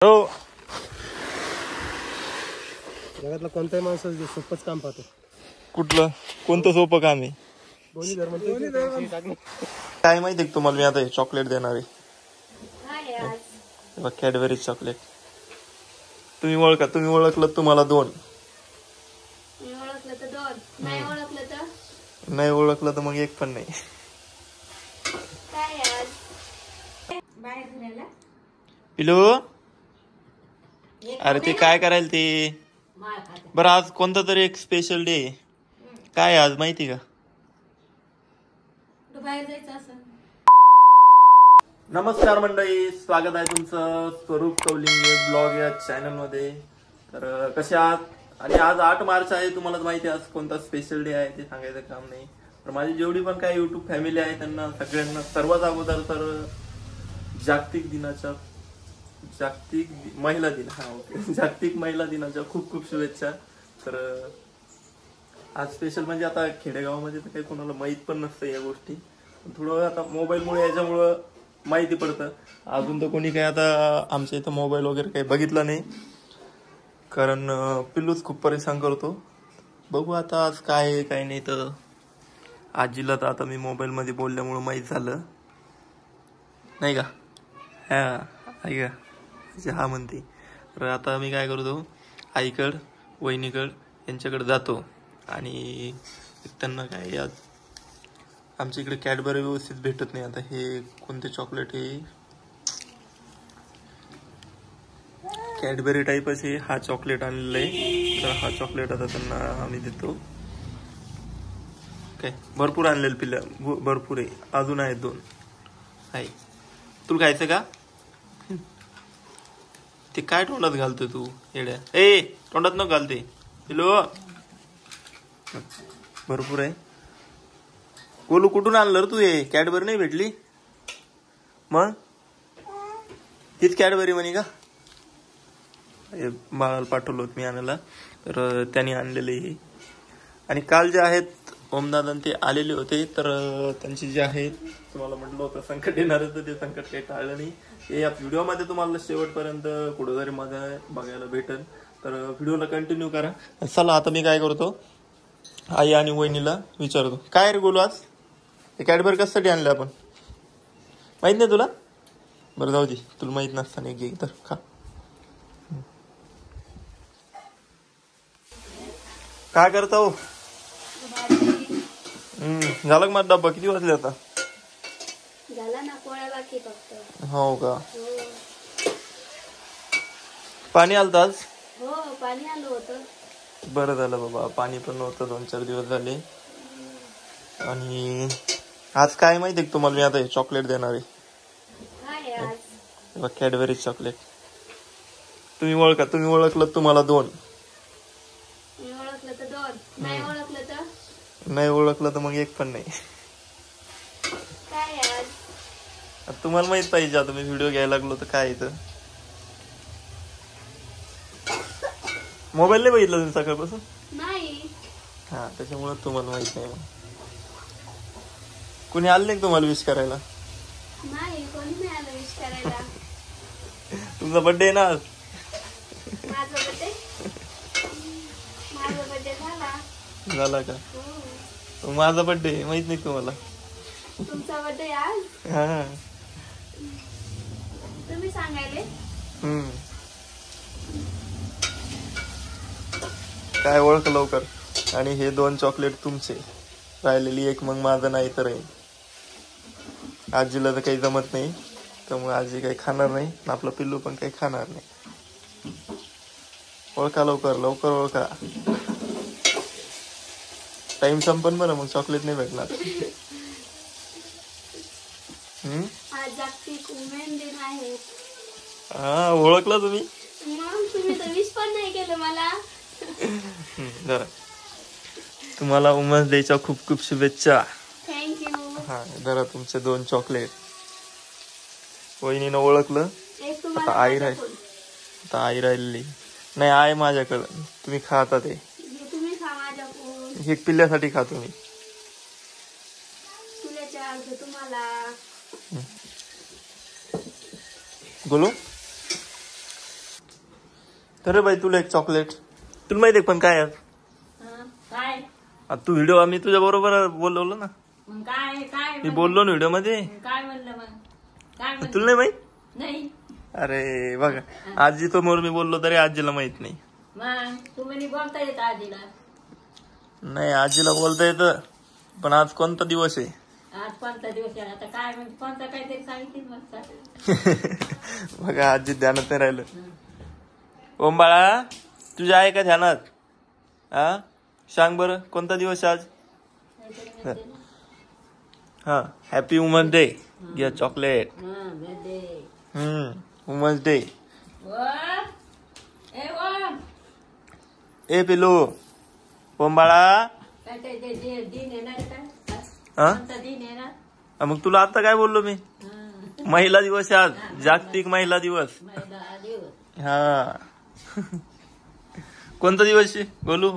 हो, जगातला कोणताही माणूस सोपंच काम पाहतो. कुठलं कोणतं सोपं काम आहे? दोन्ही धर्म काय माहिती आहे तुम्हाला? मी आता चॉकलेट देणार आहे. Cadbury chocolate. तुम्ही ओळखलं तुम्हाला 2. नाही ओळखलं तर मग 1 पण नाही. पिलू, अरे ते काय करायला ते बरं. आज कोणता तरी एक स्पेशल डे. काय आज माहिती का? नमस्कार मंडळी, स्वागत आहे तुमचं स्वरूप कौलिंगे ब्लॉग या चॅनल मध्ये. तर कसे आहात? आणि आज 8 मार्च आहे. तुम्हाला माहिती आहे आज कोणता स्पेशल डे आहे ते सांगायचं काम नाही. तर माझी जेवढी पण काही युट्यूब फॅमिली आहे त्यांना सगळ्यांना सर्वात अगोदर तर जागतिक महिला दिनाच्या खूप खूप शुभेच्छा. तर आज स्पेशल म्हणजे आता खेडेगावामध्ये तर काही कोणाला माहित पण नसतं या गोष्टी. थोडं आता मोबाईलमुळे याच्यामुळं माहिती पडतं. अजून तर कोणी काही आता आमच्या इथं मोबाईल वगैरे काही बघितला नाही, कारण पिल्लूच खूप परेशान करतो. बघू आता आज काय आहे काय नाही. तर आजीला तर आता मी मोबाईल मध्ये बोलल्यामुळे माहीत झालं नाही का? हा म्हणते. तर आता मी काय करतो, आईकड वहिनीकड यांच्याकडे जातो आणि त्यांना काय आज आमच्या इकडे कॅडबरी व्यवस्थित भेटत नाही. आता हे कोणते चॉकलेट आहे? कॅडबरी टाईपच आहे. हा चॉकलेट आणलेला आहे. तर हा चॉकलेट आता त्यांना आम्ही देतो. काय भरपूर आणलेलं पिल्ल्या, भरपूर आहे. अजून आहेत 2 आहे. तुला खायचं का? ते काय तोंडात घालतोय तू येड्या? तोंडात न घालते पिलो. भरपूर आहे. गोलू कुठून आणलं रे तू? हे कॅडबरी नाही भेटली मग? हीच कॅडबरी म्हणे का? बाळाला पाठवलं होतं मी आणायला, तर त्यांनी आणलेले हे. आणि काल जे आहेत ओमदादा ते आलेले होते, तर त्यांची जे आहे तुम्हाला म्हटलं होतं संकट येणार आहे, तर ते संकट काही टाळलं नाही. हे या व्हिडिओमध्ये तुम्हाला शेवटपर्यंत कुठेतरी मध्ये बघायला भेटेल. तर व्हिडिओला कंटिन्यू करा. चला आता मी काय करतो, आई आणि वहिनीला विचारतो. काय रे बोलू, आज हे कॅडबरी कशासाठी आणले आपण? माहित नाही तुला? बरं जाऊ दे, तुला माहित नसताना घे तर खा. काय करता हो? झालं का माझा डब्बा? किती वाजले आता? झाला ना, पोळ्या बाकी फक्त. हो का? पाणी आलं आज? हो, पाणी आलं होतं. बरं झालं बाबा, पाणी पण नव्हतं 2-4 दिवस झाले. आणि आज काय माहिती आहे तुम्हाला? मी आता चॉकलेट देणार आहे. काय आज? Cadbury chocolate. तुम्ही ओळखलं तुम्हाला 2. मी ओळखलं तर 2, नाही ओळखलं तर नाही ओळखलं तर मग 1 पण नाही. काय आज? तुम्हाला माहित पाहिजे. आता मी व्हिडिओ घ्यायला लागलो तर काय इथं मोबाईल नाही बघितला तुम्ही सकाळपासून? नाही. हा, त्याच्यामुळे तुम्हाला माहित नाही. मग कुणी आलं नाही तुम्हाला विश करायला? नाही, कोणी नाही आलं विश करायला. तुमचा बर्थडे आहे ना आज? माझा बर्थडे झाला का? हो. माझा बर्थडे माहित नाही तुम्हाला? तुमचा बर्थडे आज? हा, तुम्ही सांगायले. काय ओळख लवकर. आणि हे 2 चॉकलेट तुमचे, राहिलेली 1 मग माझं नाही तर आहे. आजीला तर काही जमत नाही, त्यामुळे आजी काही खाणार नाही. आपलं पिल्लू पण काही खाणार नाही. ओळखा लवकर ओळखा. टाइम संपन बरं, मग चॉकलेट नाही भेटणार. आज जागतिक वुमेन दिन आहे. हा, ओळखलं तुम्ही? मग तुम्ही तर विश पण नाही केलं मला. जरा तुम्हाला वुमन्स डेच्या खूप खूप शुभेच्छा. थँक्यू. हा, जरा तुमचे 2 चॉकलेट. वहिनीनं ओळखलं. आता आई राहिलेली नाही. आहे माझ्याकडं, तुम्ही खा आता. ते तुम्ही खा माझ्याकडून. हे पिल्ल्यासाठी खा तुम्ही. तुझ्याच्या अर्थ तुम्हाला. बोलू तर बाई तुला एक चॉकलेट. तुला माहिती पण काय आज काय आता तू व्हिडिओ मी तुझ्या बरोबर बोलवलो ना. मग काय काय मी बोललो ना व्हिडिओ मध्ये. काय म्हणलं मग काय म्हणलं तुला नाही माहित. नाही अरे बघा आजी तो मोर मी बोललो तरी आजीला माहित नाही. मग तुम्ही बोलता येत आजीला. नाही आजीला बोलता येतं पण आज कोणता दिवस आहे. आज कोणता दिवस आहे आता काय म्हणजे कोणता काहीतरी सांगितलं मग बघा आजी ध्यानात नाही राहिलं. ओम बाळा तुझ्या आहे का ध्यानात. हा सांग बरं कोणता दिवस आज. हा हॅपी वुमन्स डे. घ्या चॉकलेट. Women's day. ए पिलू ओम बाळा. दिन येणार हा कोणता दिन येणार. मग तुला आता काय बोललो मी. महिला दिवस आहे आज. जागतिक महिला दिवस. महिला दिवस. हा कोणता दिवस आहे गोलू.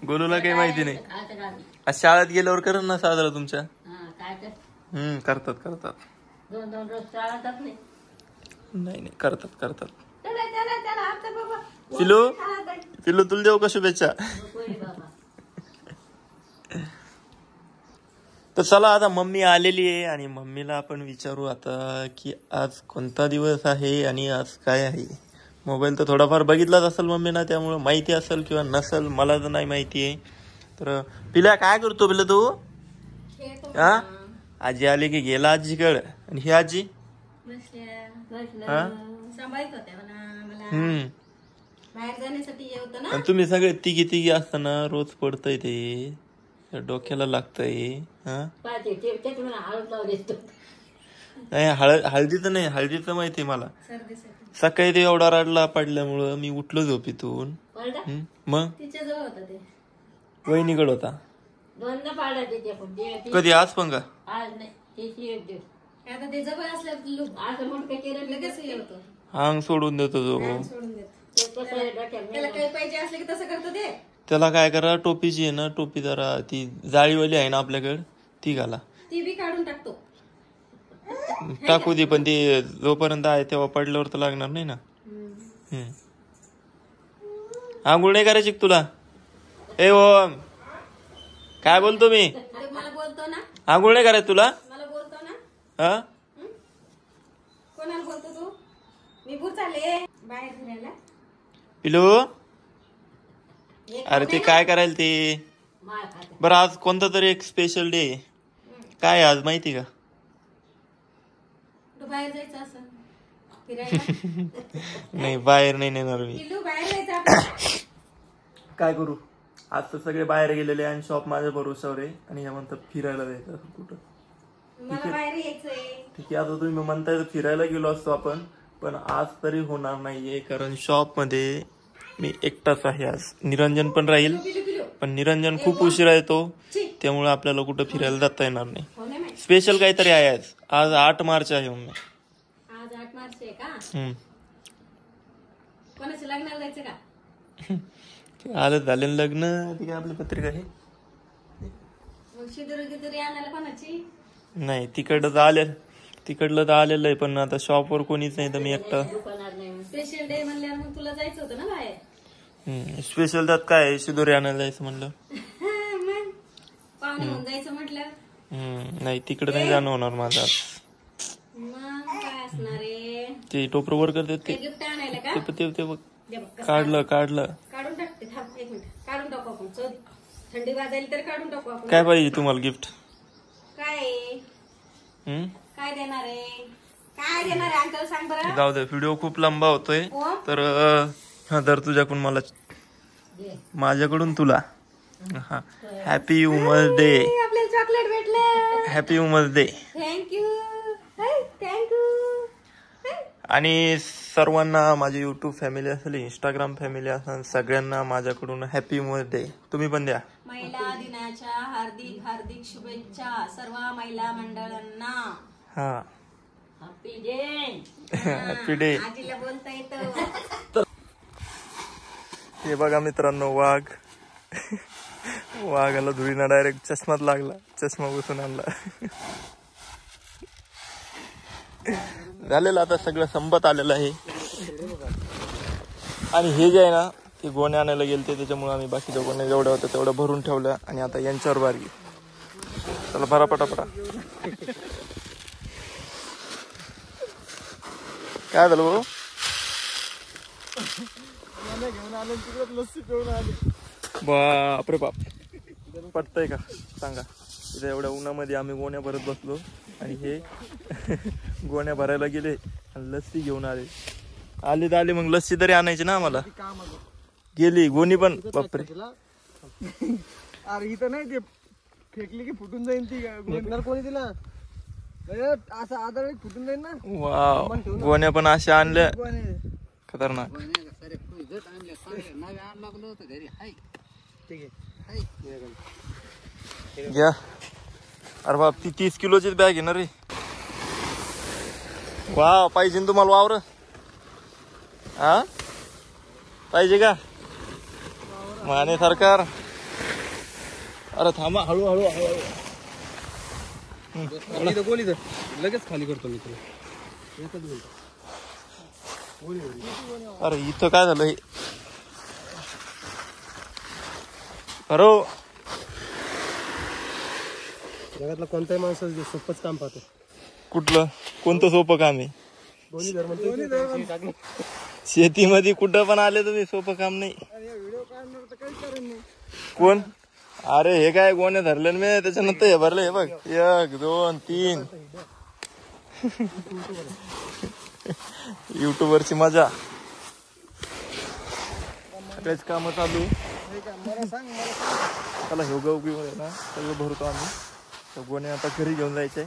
गोलूला काही माहिती नाही. आता काय आज शाळेत गेल्यावर करत ना साजरा तुमच्या. काय कर करतात करतात. दोन रोज चालतात नाही. नाही करतात करतात. चला चला चला आता बाबा पिलू पिलू तुला देऊ का शुभेच्छा. बाबा तर चला आता मम्मी आलेली आहे आणि मम्मीला आपण विचारू आता की आज कोणता दिवस आहे आणि आज काय आहे. मोबाईल तर थोडाफार बघितलाच असेल मम्मीना त्यामुळे माहिती असेल किंवा नसेल मला तर नाही माहिती आहे. तर पिल्या काय करतो पिल्या तू. हा आजी आली की गेला आजीकडे आणि ही आजी सांभाळत होत्या मला बाहेर जाण्यासाठी येवतं ना. आणि तुम्ही सगळे तिघी असताना रोज पडतंय ते डोक्याला लागतंय. हा हळद लावली नाही हळदीचं नाही. हळदीचं माहितीये मला. सकाळी ते एवढा रडला पडल्यामुळं मी उठलो झोपेतून. मग तिच्या जवळ होता ते वहिनीकडे होता. दोनदा पाडला तिच्या कधी आज पण का. आज नाही त्याची एक दिवस आता ते जवळ असल्या असं म्हणून काय केलं लगेच येतो. अंग सोडून देतो जो. त्याला काही पाहिजे असले की तसं करतो ते. त्याला काय करा टोपीची आहे ना टोपी जरा ती जाळीवाली आहे ना आपल्याकडे ती घाला. ती बी काढून टाकतो. टाकू दे पण ते जोपर्यंत आहे तेव्हा पडल्यावर तर लागणार नाही ना. आंघोळ नाही करायची तुला. ए ओम काय बोलतो मी. मला बोलतो ना. आंघोळ नाही करायचं तुला. मला बोलतो ना. हा कोणाला बोलतो तू. मी भूर चालले बाहेर फिरायला. पिलू अरे ते काय करायला ते. बरं आज कोणता तरी एक स्पेशल डे काय आज माहिती का. बाहेर जायचं असं फिरायला. नाही बाहेर नाही नेणार मी. बाहेर जायचं काय करू आज तर सगळे बाहेर गेलेले आणि शॉप माझ्या भरोशावर आहे आणि या म्हणतात फिरायला जायचं कुठं. मला बाहेर यायचंय. ठीक आहे आता तुम्ही म्हणताय फिरायला गेलो असतो आपण पण आज तरी होणार नाहीये कारण शॉप मध्ये मी एकटाच आहे आज. निरंजन पण राहील पण निरंजन खूप उशिरा येतो त्यामुळे आपल्याला कुठं फिरायला जाता येणार नाही. स्पेशल काहीतरी आहे आज. आज 8 मार्च आहे मम्मी. आज 8 मार्च आहे का. कोणाच्या लग्नाला जायचं का. आलं झालं लग्न ती काय आपली पत्रिका आहे. मग शिदुरी गिदुरी आणायला कोणाची. नाही तिकडलं तर आलेलं आहे पण आता शॉपवर कोणीच नाही तर मी एकटा. स्पेशल डे म्हणल्यावर मग तुला जायचं होतं ना बाहेर. स्पेशल त्यात काय शिदोरी आणायला जायचं म्हणलं. पाहुणे होऊन जायचं म्हटलं. नाही तिकडे नाही जाणं होणार माझं. मग काय असणार आहे. ते टोपर वर करतात ते गिफ्ट आणायला का. ते बघ काढलं काढून टाकते. थांब 1 मिनिट काढून टाकू आपण. चल थंडी वाजायला तर काढून टाकू आपण. काय पाहिजे तुम्हाला गिफ्ट. काय देणार आहे. काय देणार आहे अंकल सांग बरं. जाऊ दे व्हिडिओ खूप लंबा होतोय तर तर तुझ्याकडून मला माझ्याकडून तुला हॅपी वुमन्स डे. आपल्याला चॉकलेट भेटलं. Happy women's day. थँक्यू. आणि सर्वांना माझी युट्यूब फॅमिली असेल इंस्टाग्राम फॅमिली असेल सगळ्यांना माझ्याकडून हॅपी वुमन्स डे. तुम्ही पण द्या. महिला दिनाच्या हार्दिक हार्दिक शुभेच्छा सर्व महिला मंडळांना. हा हॅपी डे. Happy day. आजीला बोलता येतं. हे बघा मित्रांनो वाघाला धुळीना डायरेक्ट चष्माच लागला. चष्मा बसून आणला. झालेलं आता सगळं संपत आलेलं आहे. आणि हे जे आहे ना ते गोण्या आणायला गेलते, त्याच्यामुळे आम्ही बाकीच्या गोण्या जेवढ्या होत्या तेवढ्या भरून ठेवल्या. आणि आता यांच्यावर बारगी. चला भरा पटापटा. काय झालं भाऊ? बापरे बाप, पटतंय का सांगा? इथे एवढ्या उन्हामध्ये आम्ही गोण्या भरत बसलो आणि हे गोण्या भरायला गेले आणि लस्सी घेऊन आले. आले तर आले, मग लस्सी तरी आणायची ना आम्हाला. गेली गोणी पण. बापरे. अरे इथं नाही, ते फेकली की फुटून जाईल ती. कोणी दिला असं आदळ फुटून जाईल ना. वाव, गोण्या पण अशा आणल्या खतरनाक. घ्या. अरे बाप, ती 30 किलोचीच बॅग आहे ना रे. वाव, पाहिजे ना तुम्हाला वावर? हा पाहिजे का माने सरकार? अरे थांबा, हळूहळू हळूहळू. गोली तर लगेच खाली करतो मी तुला. अरे इथं काय झालं? अरे जगातला कोणताही माणूस सोपंच काम पाहतो. कुठलं? कोणतं सोपं काम आहे? दोन्ही धर्म. शेतीमध्ये कुठं पण आले तुम्ही, सोपं काम नाही. व्हिडिओ काढणार तर काही कारण नाही. कोण? अरे हे काय गोण्या धरले मी, त्याच्यानंतर हे भरले. हे बघ, 1 2 3. युट्यूबवरची मजा. सगळेच काम चालू. चला हे उगी ना सगळं भरतो आम्ही. गोण्या आता घरी घेऊन जायचंय.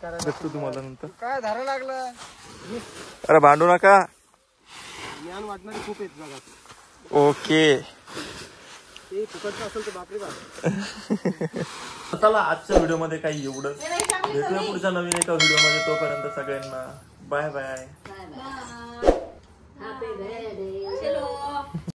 तर भेटतो तुम्हाला नंतर. काय धारा लागला? अरे भांडू नका. ज्ञान वाटणारी खूप आहेत जगात. ओके. ते फुकटचं असेल तर बापरे बाप. चला आजच्या व्हिडिओ मध्ये काही एवढंच. भेटूया पुढच्या नवीन एका व्हिडिओ मध्ये. तोपर्यंत सगळ्यांना बाय बाय. Happy birthday.